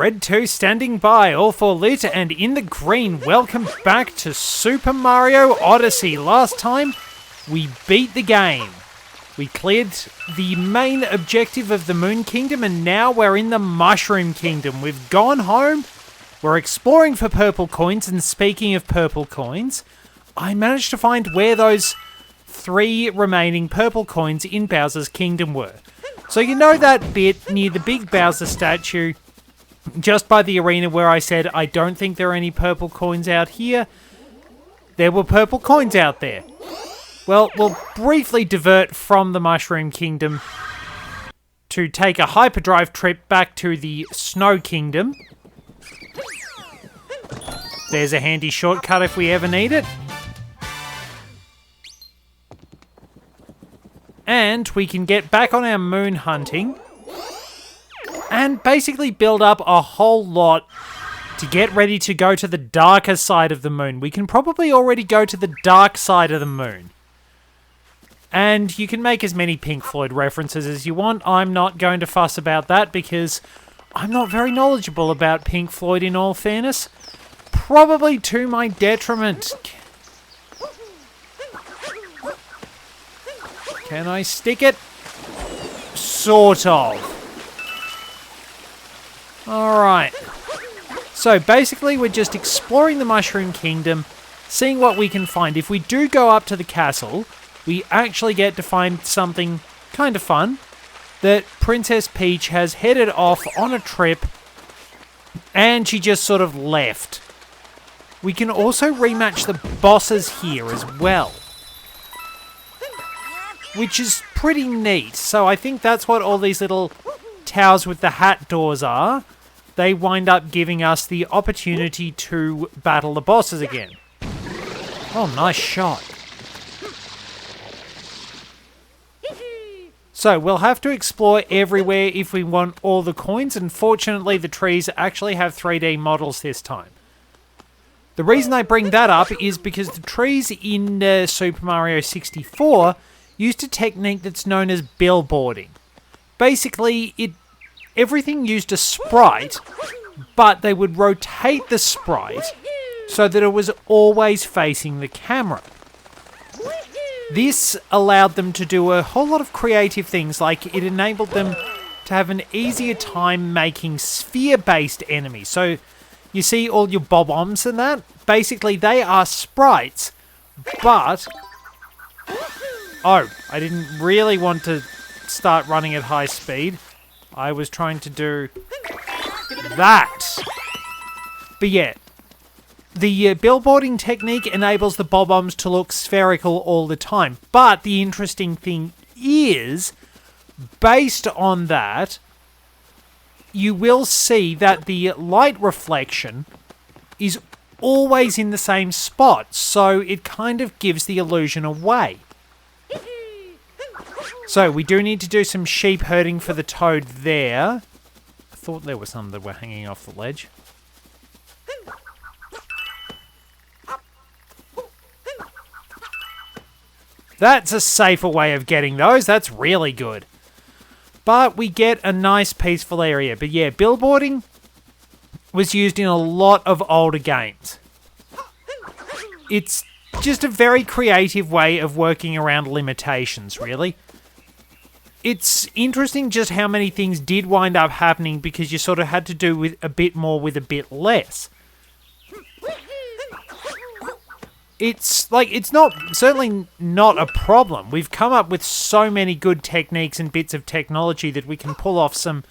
Red 2 standing by, all for lit, and in the green, welcome back to Super Mario Odyssey. Last time, we beat the game. We cleared the main objective of the Moon Kingdom, and now we're in the Mushroom Kingdom. We've gone home, we're exploring for purple coins, and speaking of purple coins, I managed to find where those 3 remaining purple coins in Bowser's Kingdom were. So you know that bit near the big Bowser statue, just by the arena where I said I don't think there are any purple coins out here? There were purple coins out there. Well, we'll briefly divert from the Mushroom Kingdom to take a hyperdrive trip back to the Snow Kingdom. There's a handy shortcut if we ever need it. And we can get back on our moon hunting and basically build up a whole lot to get ready to go to the darker side of the moon. We can probably already go to the dark side of the moon. And you can make as many Pink Floyd references as you want. I'm not going to fuss about that because I'm not very knowledgeable about Pink Floyd in all fairness. Probably to my detriment. Can I stick it? Sort of. Alright. So basically we're just exploring the Mushroom Kingdom, seeing what we can find. If we do go up to the castle, we actually get to find something kind of fun. That Princess Peach has headed off on a trip and she just sort of left. We can also rematch the bosses here as well, which is pretty neat. So I think that's what all these little towers with the hat doors are. They wind up giving us the opportunity to battle the bosses again. Oh, nice shot. So we'll have to explore everywhere if we want all the coins. Unfortunately, the trees actually have 3D models this time. The reason I bring that up is because the trees in Super Mario 64 used a technique that's known as billboarding. Basically, everything used a sprite, but they would rotate the sprite so that it was always facing the camera. This allowed them to do a whole lot of creative things, like it enabled them to have an easier time making sphere-based enemies. So you see all your bob-ombs and that? Basically, they are sprites, but... Oh, I didn't really want to start running at high speed. I was trying to do that. But yeah, the billboarding technique enables the bob-ombs to look spherical all the time. But the interesting thing is, based on that, you will see that the light reflection is always in the same spot. So it kind of gives the illusion away. So, we do need to do some sheep herding for the toad there. I thought there were some that were hanging off the ledge. That's a safer way of getting those. That's really good. But we get a nice peaceful area. But yeah, billboarding was used in a lot of older games. It's just a very creative way of working around limitations, really. It's interesting just how many things did wind up happening because you sort of had to do with a bit more with a bit less. It's like, it's certainly not a problem. We've come up with so many good techniques and bits of technology that we can pull off some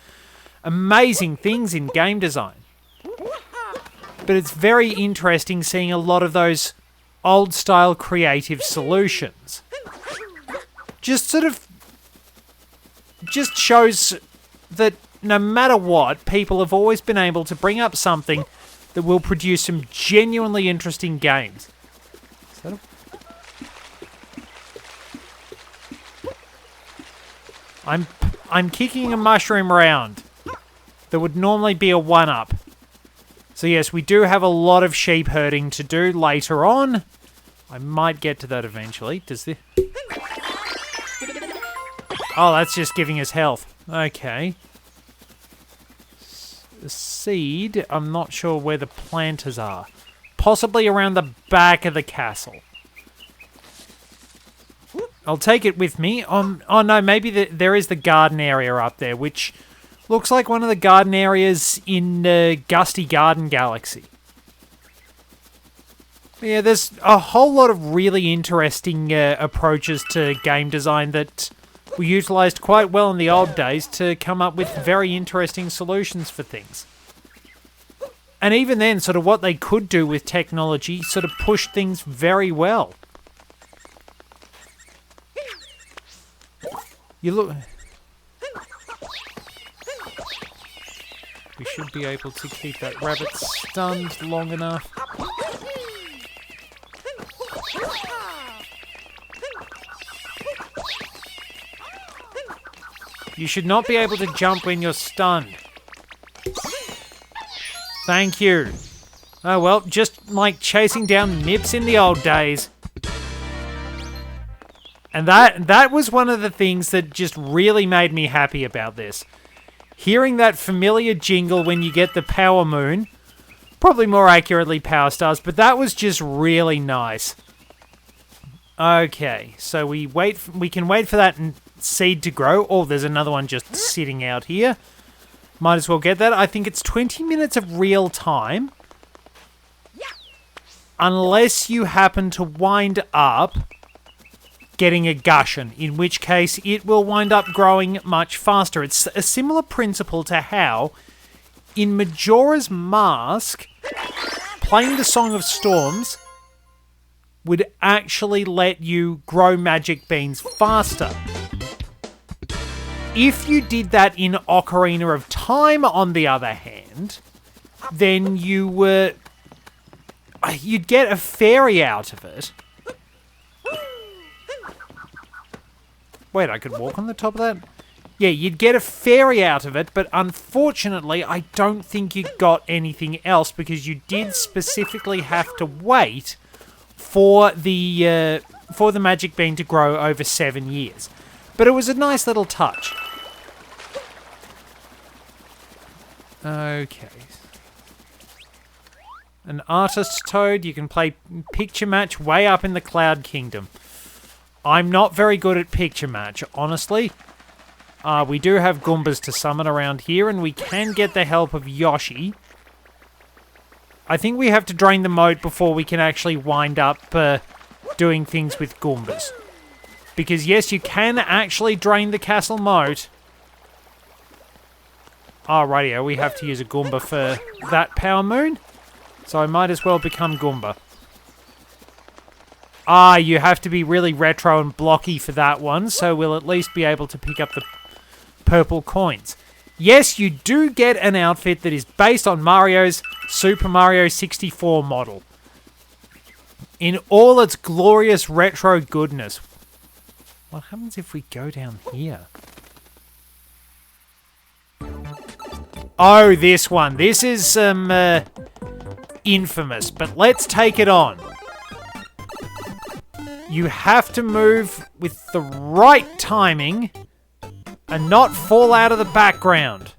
amazing things in game design. But it's very interesting seeing a lot of those old-style creative solutions. Just shows that no matter what, people have always been able to bring up something that will produce some genuinely interesting games. I'm kicking a mushroom around. There would normally be a 1-up. So yes, we do have a lot of sheep herding to do later on. I might get to that eventually. Does this... Oh, that's just giving us health. Okay. seed. I'm not sure where the planters are. Possibly around the back of the castle. I'll take it with me. Oh no, maybe there is the garden area up there, which looks like one of the garden areas in Gusty Garden Galaxy. Yeah, there's a whole lot of really interesting approaches to game design that were utilised quite well in the old days to come up with very interesting solutions for things. And even then, sort of what they could do with technology sort of pushed things very well. You look... We should be able to keep that rabbit stunned long enough. You should not be able to jump when you're stunned. Thank you. Oh well, just like chasing down nips in the old days. And that was one of the things that just really made me happy about this. Hearing that familiar jingle when you get the Power Moon, probably more accurately Power Stars, but that was just really nice. Okay, so we can wait for that seed to grow. Oh, there's another one just sitting out here. Might as well get that. I think it's 20 minutes of real time. Unless you happen to wind up getting a Gushen, in which case it will wind up growing much faster. It's a similar principle to how, in Majora's Mask, playing the Song of Storms would actually let you grow magic beans faster. If you did that in Ocarina of Time, on the other hand, then you'd get a fairy out of it. Wait, I could walk on the top of that? Yeah, you'd get a fairy out of it, but unfortunately, I don't think you got anything else because you did specifically have to wait for the magic bean to grow over 7 years. But it was a nice little touch. Okay. An artist toad, you can play picture match way up in the Cloud Kingdom. I'm not very good at picture match, honestly. We do have Goombas to summon around here, and we can get the help of Yoshi. I think we have to drain the moat before we can actually wind up doing things with Goombas. Because yes, you can actually drain the castle moat. Alrighty, we have to use a Goomba for that Power Moon. So I might as well become Goomba. You have to be really retro and blocky for that one, so we'll at least be able to pick up the purple coins. Yes, you do get an outfit that is based on Mario's Super Mario 64 model. In all its glorious retro goodness. What happens if we go down here? Oh, this one. This is infamous, but let's take it on. You have to move with the right timing and not fall out of the background.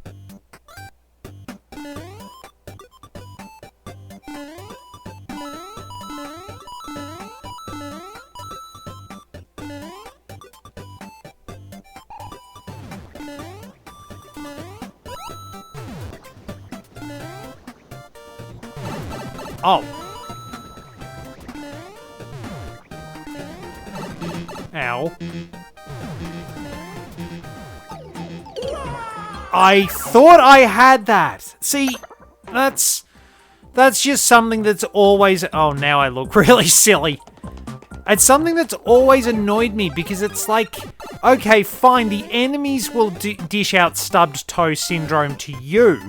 Oh. Ow. I thought I had that. See, that's just something that's always... Oh, now I look really silly. It's something that's always annoyed me because it's like, okay, fine, the enemies will dish out stubbed toe syndrome to you,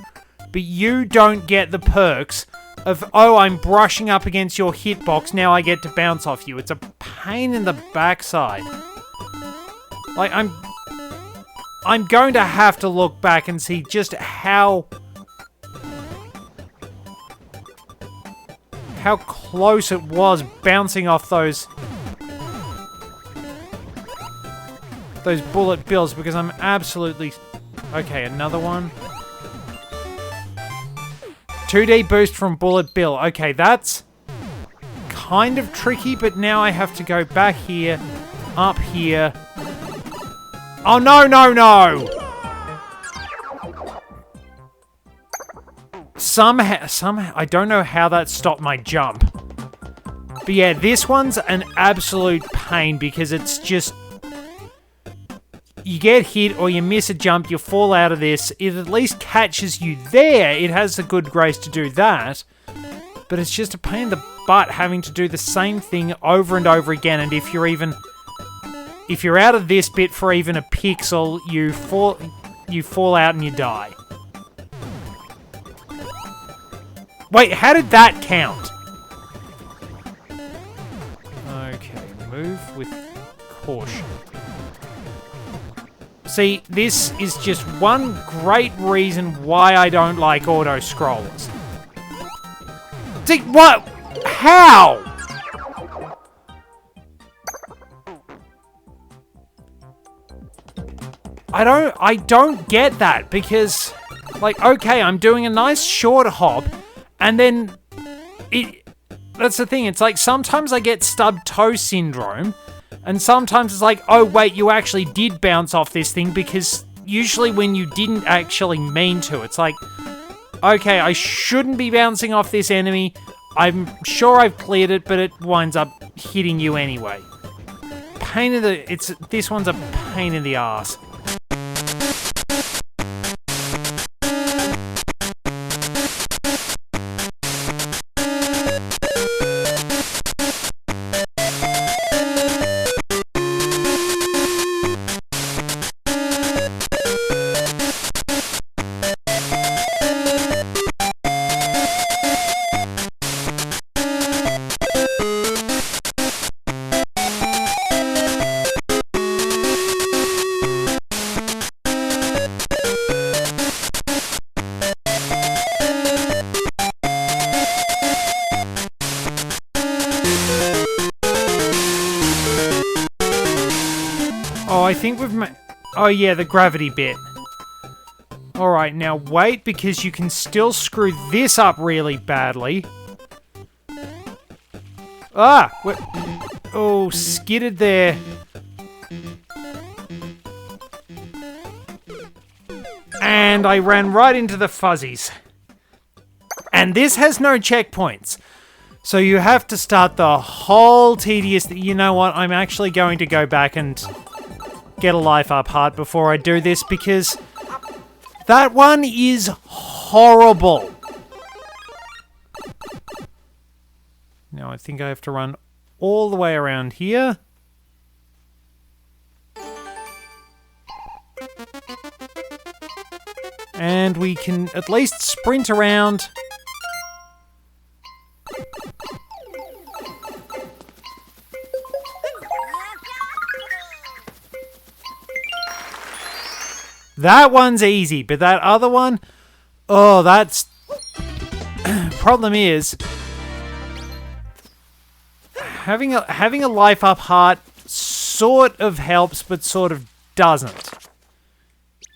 but you don't get the perks of, oh, I'm brushing up against your hitbox, now I get to bounce off you. It's a pain in the backside. Like, I'm going to have to look back and see just how close it was bouncing off those bullet bills, because I'm absolutely... Okay, another one. 2D boost from Bullet Bill. Okay, that's kind of tricky, but now I have to go back here, up here. Oh, no, no, no! Somehow, I don't know how that stopped my jump. But yeah, this one's an absolute pain because it's just... You get hit or you miss a jump, you fall out of this. It at least catches you there. It has the good grace to do that. But it's just a pain in the butt having to do the same thing over and over again. And if you're out of this bit for even a pixel, you fall out and you die. Wait, how did that count? Okay, move with caution. See, this is just one great reason why I don't like auto-scrollers. See, what? How? I don't get that, because, like, okay, I'm doing a nice short hop, and then that's the thing, it's like sometimes I get stubbed toe syndrome, and sometimes it's like, oh wait, you actually did bounce off this thing, because usually when you didn't actually mean to, it's like, okay, I shouldn't be bouncing off this enemy, I'm sure I've cleared it, but it winds up hitting you anyway. This one's a pain in the ass. Oh, I think we've made... Oh yeah, the gravity bit. Alright, now wait, because you can still screw this up really badly. Ah! Oh, skidded there. And I ran right into the fuzzies. And this has no checkpoints. So you have to start the whole tedious... You know what? I'm actually going to go back and get a life up heart before I do this, because that one is horrible. Now I think I have to run all the way around here. And we can at least sprint around. That one's easy, but that other one, oh, that's... Problem is, having a life up heart sort of helps, but sort of doesn't.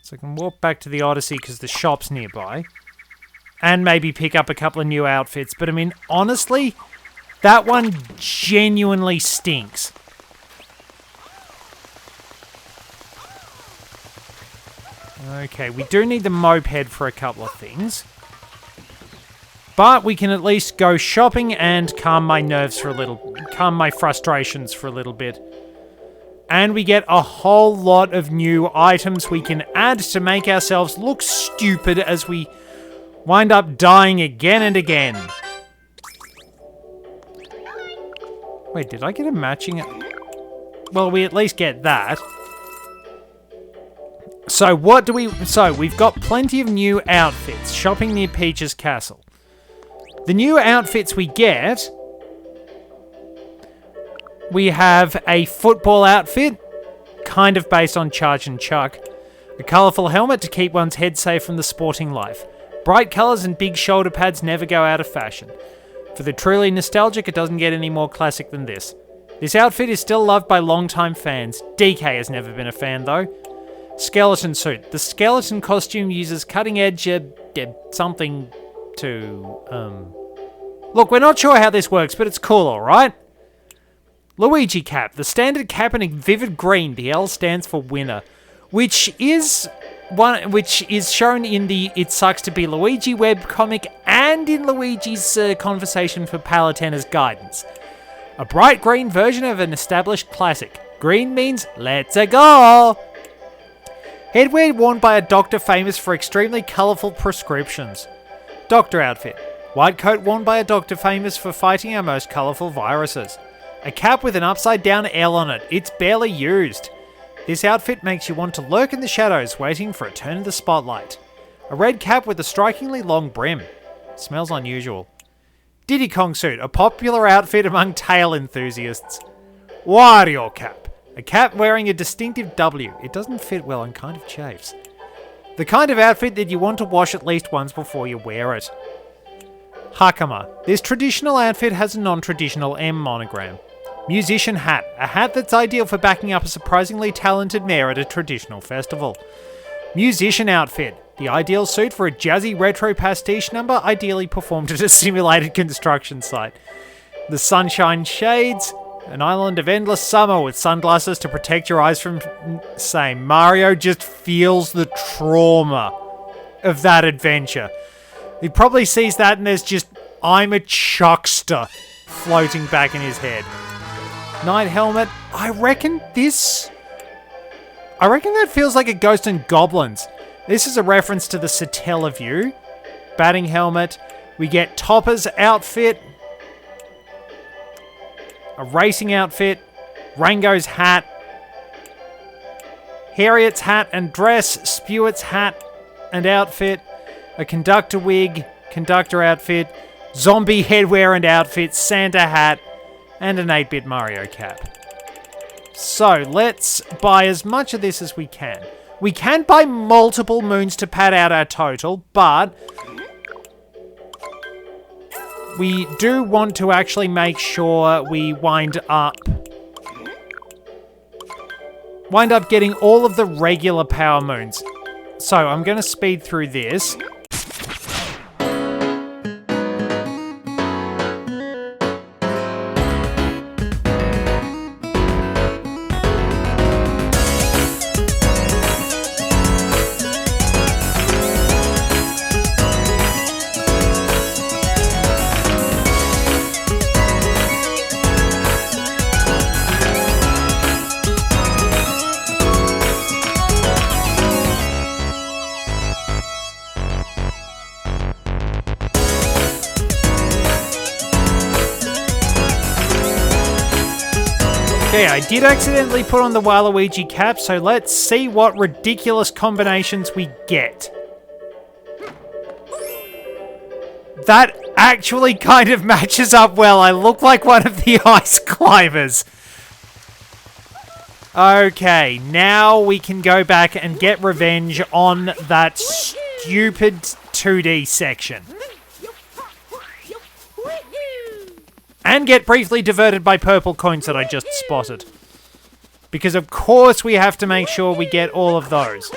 So I can walk back to the Odyssey because the shop's nearby, and maybe pick up a couple of new outfits. But I mean, honestly, that one genuinely stinks. Okay, we do need the moped for a couple of things. But we can at least go shopping and calm my nerves for a little... Calm my frustrations for a little bit. And we get a whole lot of new items we can add to make ourselves look stupid as we wind up dying again and again. Wait, did I get a matching... Well, we at least get that. So what do we... So, we've got plenty of new outfits. Shopping near Peach's Castle. The new outfits we get... We have a football outfit, kind of based on Charge and Chuck. A colourful helmet to keep one's head safe from the sporting life. Bright colours and big shoulder pads never go out of fashion. For the truly nostalgic, it doesn't get any more classic than this. This outfit is still loved by long-time fans. DK has never been a fan, though. Skeleton suit. The skeleton costume uses cutting-edge, something cap to... Look, we're not sure how this works, but it's cool, alright? Luigi cap. The standard cap in a vivid green. The L stands for winner. Which is shown in the It Sucks to Be Luigi webcomic and in Luigi's conversation for Palatena's guidance. A bright green version of an established classic. Green means let's go! Headwear worn by a doctor famous for extremely colourful prescriptions. Doctor outfit. White coat worn by a doctor famous for fighting our most colourful viruses. A cap with an upside down L on it. It's barely used. This outfit makes you want to lurk in the shadows waiting for a turn of the spotlight. A red cap with a strikingly long brim. Smells unusual. Diddy Kong suit, a popular outfit among tail enthusiasts. Wario cap. A cap wearing a distinctive W. It doesn't fit well and kind of chafes. The kind of outfit that you want to wash at least once before you wear it. Hakama. This traditional outfit has a non-traditional M monogram. Musician hat. A hat that's ideal for backing up a surprisingly talented mayor at a traditional festival. Musician outfit. The ideal suit for a jazzy retro pastiche number, ideally performed at a simulated construction site. The sunshine shades. An island of endless summer with sunglasses to protect your eyes from... Same. Mario just feels the trauma of that adventure. He probably sees that and there's just, I'm a chuckster floating back in his head. Knight helmet. I reckon that feels like a Ghost and Goblins. This is a reference to the Satella view. Batting helmet. We get Topper's outfit. A racing outfit. Rango's hat. Harriet's hat and dress. Spewett's hat and outfit. A conductor wig. Conductor outfit. Zombie headwear and outfit. Santa hat. And an 8-bit Mario cap. So, let's buy as much of this as we can. We can buy multiple moons to pad out our total, but we do want to actually make sure we wind up getting all of the regular power moons. So, I'm going to speed through this. Okay, I did accidentally put on the Waluigi cap, so let's see what ridiculous combinations we get. That actually kind of matches up well. I look like one of the ice climbers. Okay, now we can go back and get revenge on that stupid 2D section. And get briefly diverted by purple coins that I just spotted. Because of course we have to make sure we get all of those.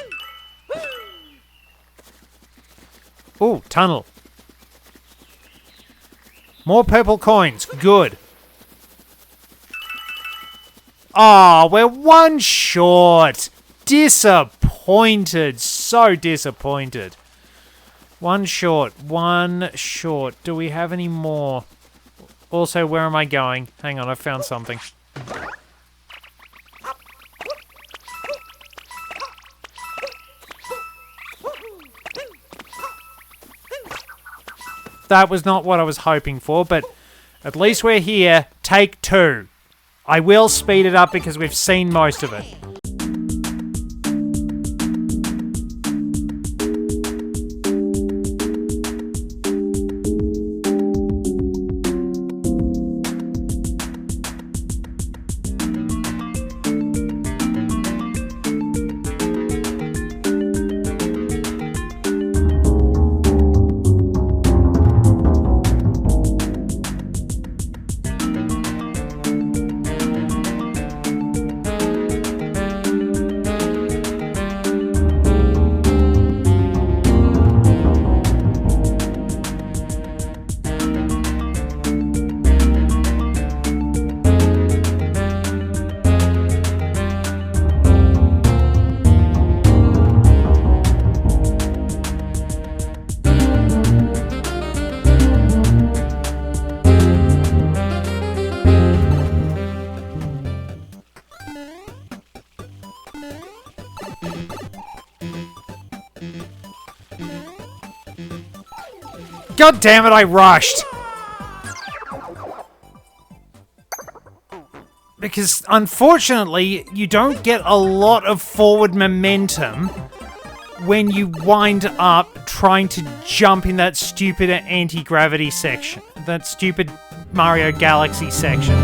Ooh, tunnel. More purple coins. Good. Oh, we're one short. Disappointed. So disappointed. One short. Do we have any more? Also, where am I going? Hang on, I found something. That was not what I was hoping for, but at least we're here. Take 2. I will speed it up because we've seen most of it. God damn it, I rushed! Because, unfortunately, you don't get a lot of forward momentum when you wind up trying to jump in that stupid anti-gravity section. That stupid Mario Galaxy section.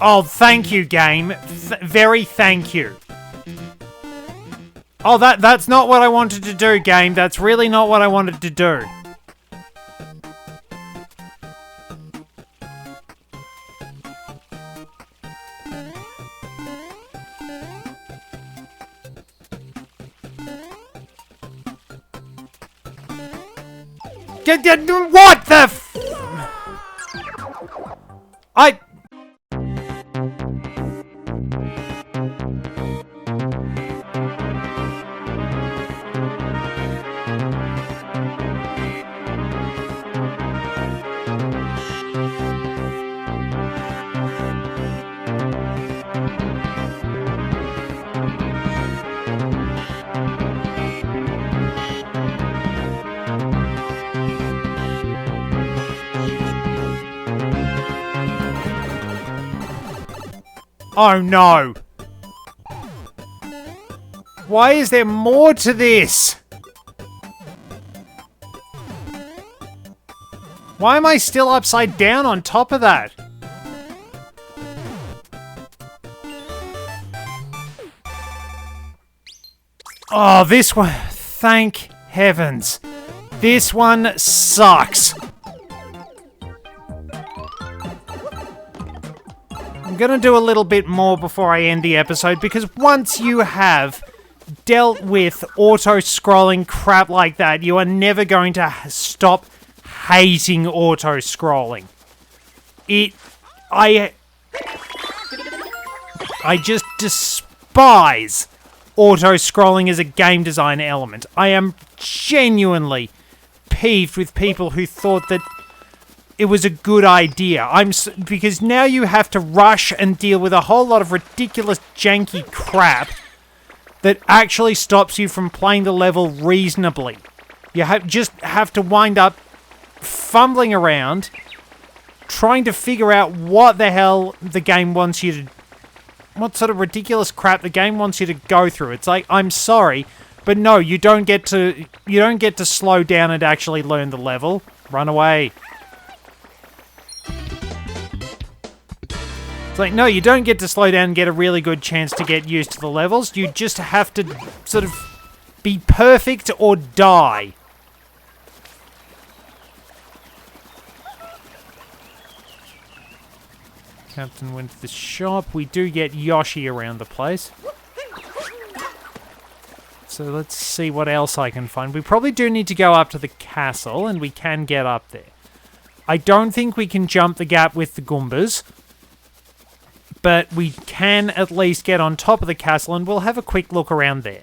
Oh, thank you, game. Very thank you. Oh, that's not what I wanted to do, game. That's really not what I wanted to do. What the f- I... Oh no! Why is there more to this? Why am I still upside down on top of that? Oh, this one... Thank heavens. This one sucks. I'm gonna do a little bit more before I end the episode, because once you have dealt with auto-scrolling crap like that, you are never going to stop hating auto-scrolling. I just despise auto-scrolling as a game design element. I am genuinely peeved with people who thought that it was a good idea. Because now you have to rush and deal with a whole lot of ridiculous janky crap that actually stops you from playing the level reasonably. You just have to wind up fumbling around, trying to figure out what the hell the game wants you to... What sort of ridiculous crap the game wants you to go through. It's like, I'm sorry, but no, you don't get to slow down and actually learn the level. Run away. It's like, no, you don't get to slow down and get a really good chance to get used to the levels. You just have to sort of be perfect or die. Captain went to the shop. We do get Yoshi around the place. So let's see what else I can find. We probably do need to go up to the castle, and we can get up there. I don't think we can jump the gap with the Goombas, but we can at least get on top of the castle, and we'll have a quick look around there.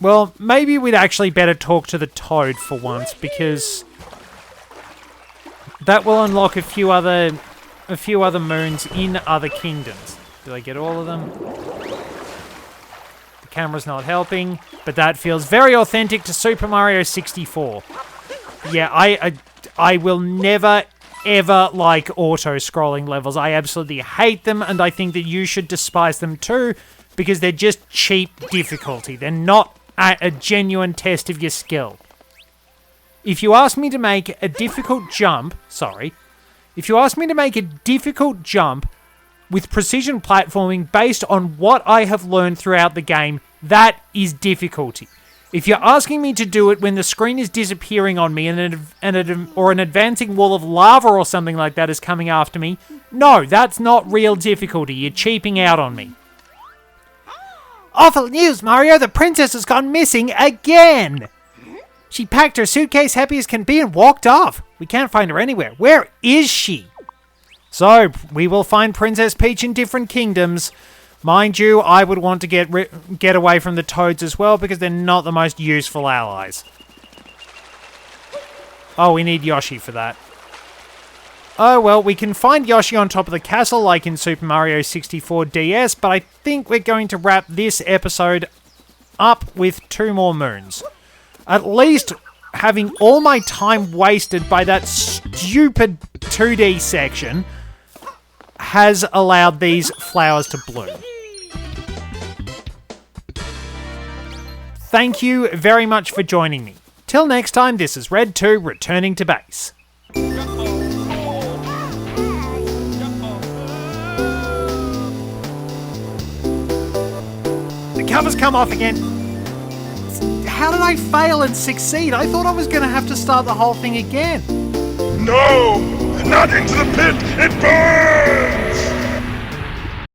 Well, maybe we'd actually better talk to the Toad for once, because that will unlock a few other moons in other kingdoms. Did I get all of them? The camera's not helping, but that feels very authentic to Super Mario 64. Yeah, I will never ever like auto-scrolling levels. I absolutely hate them, and I think that you should despise them too, because they're just cheap difficulty. They're not a genuine test of your skill. If you ask me to make a difficult jump, with precision platforming based on what I have learned throughout the game, that is difficulty. If you're asking me to do it when the screen is disappearing on me or an advancing wall of lava or something like that is coming after me, no, that's not real difficulty. You're cheaping out on me. Awful news, Mario. The princess has gone missing again. She packed her suitcase happy as can be and walked off. We can't find her anywhere. Where is she? So, we will find Princess Peach in different kingdoms. Mind you, I would want to get away from the Toads as well because they're not the most useful allies. Oh, we need Yoshi for that. Oh, well, we can find Yoshi on top of the castle like in Super Mario 64 DS, but I think we're going to wrap this episode up with 2 more moons. At least having all my time wasted by that stupid 2D section has allowed these flowers to bloom. Thank you very much for joining me. Till next time, this is Red 2 returning to base. The cover's come off again. How did I fail and succeed? I thought I was going to have to start the whole thing again. No! Not into the pit! It burns!